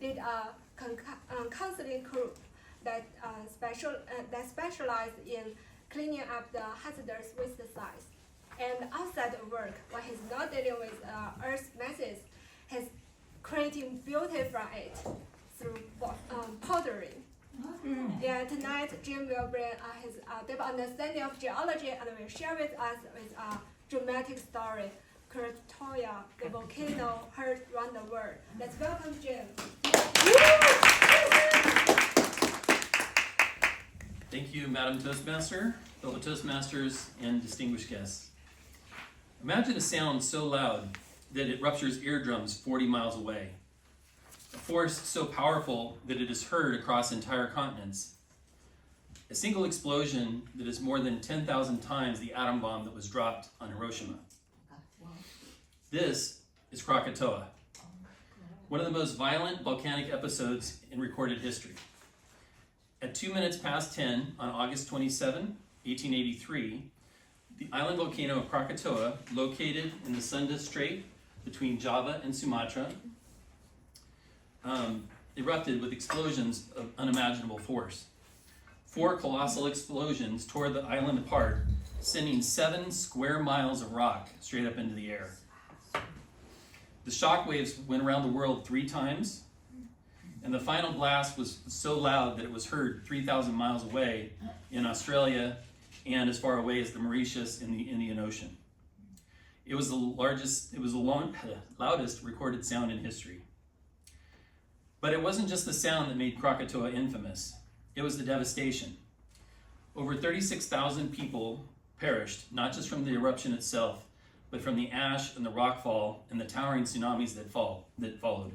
did a counseling crew that specialized in cleaning up the hazardous waste sites. And outside of work, when he's not dealing with Earth's messes, he's creating beauty from it through pottery. Yeah, tonight Jim will bring his deep understanding of geology and will share with us with a dramatic story, Krakatoa, the volcano heard around the world. Let's welcome Jim. Thank you, Madam Toastmaster, fellow Toastmasters, and distinguished guests. Imagine a sound so loud that it ruptures eardrums 40 miles away. A force so powerful that it is heard across entire continents. A single explosion that is more than 10,000 times the atom bomb that was dropped on Hiroshima. This is Krakatoa, one of the most violent volcanic episodes in recorded history. At 2 minutes past 10 on August 27, 1883, the island volcano of Krakatoa, located in the Sunda Strait between Java and Sumatra, erupted with explosions of unimaginable force. 4 colossal explosions tore the island apart, sending 7 square miles of rock straight up into the air. The shock waves went around the world 3 times, and the final blast was so loud that it was heard 3,000 miles away in Australia and as far away as the Mauritius in the Indian Ocean. It was the loudest recorded sound in history. But it wasn't just the sound that made Krakatoa infamous. It was the devastation. Over 36,000 people perished, not just from the eruption itself, but from the ash and the rockfall and the towering tsunamis that followed.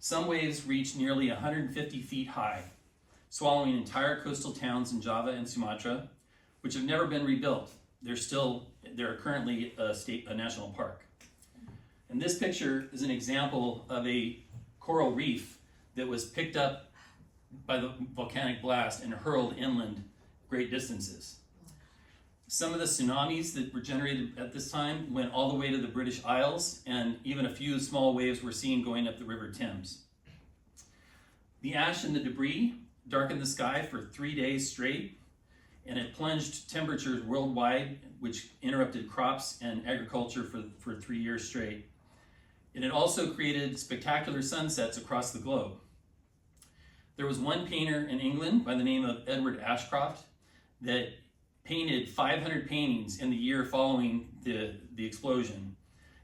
Some waves reached nearly 150 feet high, swallowing entire coastal towns in Java and Sumatra, which have never been rebuilt. They're currently a national park. And this picture is an example of a coral reef that was picked up by the volcanic blast and hurled inland great distances. Some of the tsunamis that were generated at this time went all the way to the British Isles, and even a few small waves were seen going up the River Thames. The ash and the debris darkened the sky for 3 days straight, and it plunged temperatures worldwide, which interrupted crops and agriculture for 3 years straight. And it also created spectacular sunsets across the globe. There was one painter in England by the name of Edward Ashcroft that painted 500 paintings in the year following the explosion.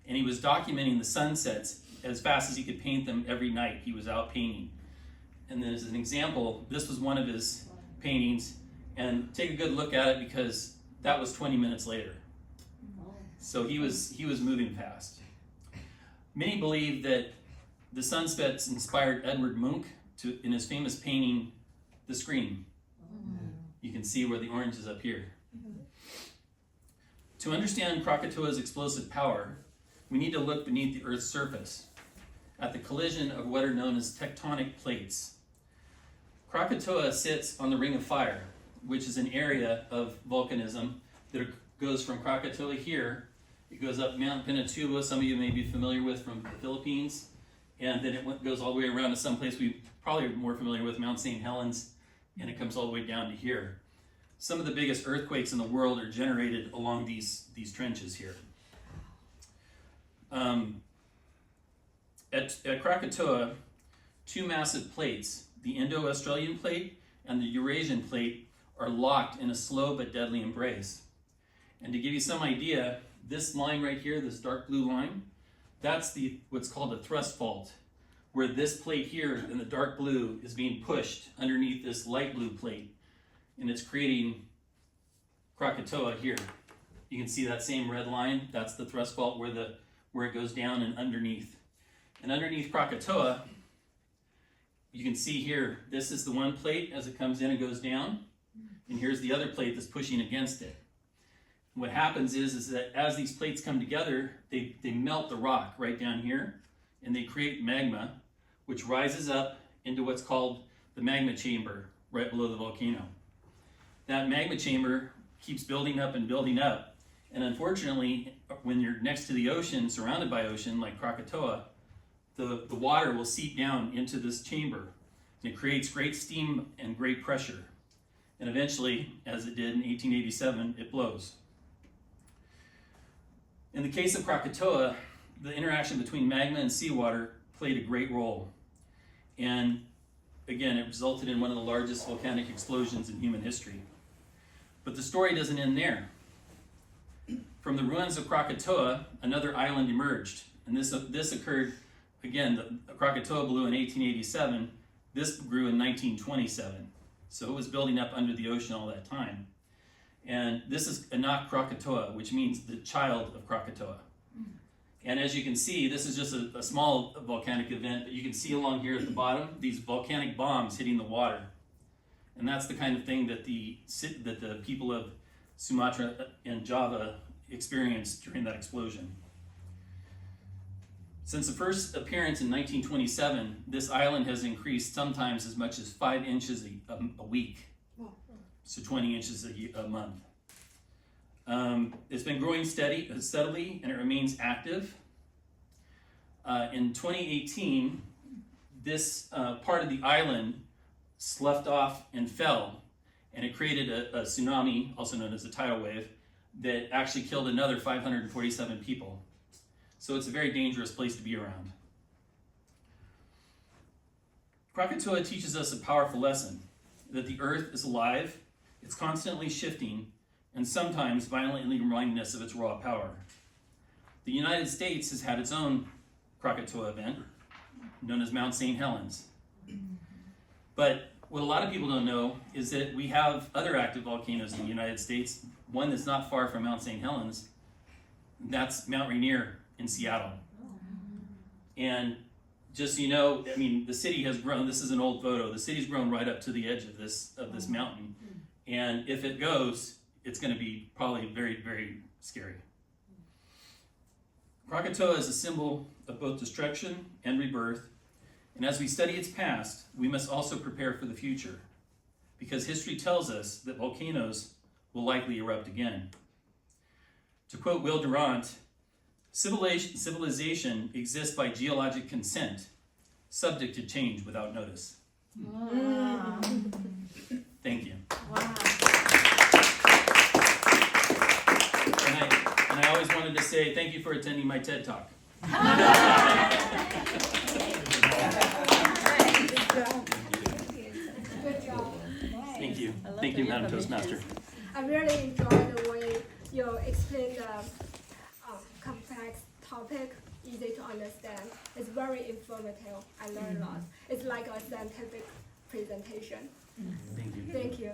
And he was documenting the sunsets as fast as he could paint them every night. He was out painting. And then as an example, this was one of his paintings. And take a good look at it because that was 20 minutes later. So he was moving fast. Many believe that the sunsets inspired Edward Munch in his famous painting, The Scream. You can see where the orange is up here. To understand Krakatoa's explosive power, we need to look beneath the Earth's surface at the collision of what are known as tectonic plates. Krakatoa sits on the Ring of Fire, which is an area of volcanism that goes from Krakatoa here. It goes up Mount Pinatubo, some of you may be familiar with from the Philippines, and then it goes all the way around to some place we probably are more familiar with, Mount St. Helens, and it comes all the way down to here. Some of the biggest earthquakes in the world are generated along these trenches here. At Krakatoa, 2 massive plates, the Indo-Australian plate and the Eurasian plate, are locked in a slow but deadly embrace. And to give you some idea, this line right here, this dark blue line, that's what's called a thrust fault, where this plate here in the dark blue is being pushed underneath this light blue plate, and it's creating Krakatoa here. You can see that same red line. That's the thrust fault where it goes down and underneath. And underneath Krakatoa, you can see here, this is the one plate as it comes in and goes down, and here's the other plate that's pushing against it. And what happens is that as these plates come together, they melt the rock right down here, and they create magma, which rises up into what's called the magma chamber right below the volcano. That magma chamber keeps building up, and unfortunately, when you're next to the ocean, surrounded by ocean, like Krakatoa, the water will seep down into this chamber, and it creates great steam and great pressure. And eventually, as it did in 1887, it blows. In the case of Krakatoa, the interaction between magma and seawater played a great role. And again, it resulted in one of the largest volcanic explosions in human history. But the story doesn't end there. From the ruins of Krakatoa, another island emerged. And this occurred, again, Krakatoa blew in 1887. This grew in 1927. So it was building up under the ocean all that time. And this is Anak Krakatoa, which means the child of Krakatoa. And as you can see, this is just a small volcanic event, but you can see along here at the bottom, these volcanic bombs hitting the water. And that's the kind of thing that the people of Sumatra and Java experienced during that explosion. Since the first appearance in 1927, this island has increased sometimes as much as 5 inches a week. So 20 inches a month. It's been growing steadily, and it remains active. In 2018, this part of the island sloughed off and fell, and it created a tsunami, also known as a tidal wave, that actually killed another 547 people. So it's a very dangerous place to be around. Krakatoa teaches us a powerful lesson, that the earth is alive, it's constantly shifting, and sometimes violently reminding us of its raw power. The United States has had its own Krakatoa event, known as Mount St. Helens. But what a lot of people don't know is that we have other active volcanoes in the United States, one that's not far from Mount St. Helens. That's Mount Rainier in Seattle. And just so you know, I mean, the city has grown. This is an old photo. The city's grown right up to the edge of this mountain. And if it goes, it's going to be probably very, very scary. Krakatoa is a symbol of both destruction and rebirth. And as we study its past, we must also prepare for the future, because history tells us that volcanoes will likely erupt again. To quote Will Durant, civilization exists by geologic consent, subject to change without notice. Wow. Thank you. Wow. And I always wanted to say thank you for attending my TED Talk. Good job. Thank you. I love Thank the you, Madam information. Toastmaster. I really enjoyed the way you explained the complex topic, easy to understand. It's very informative. I learned a lot. It's like a scientific presentation. Thank you. Thank you.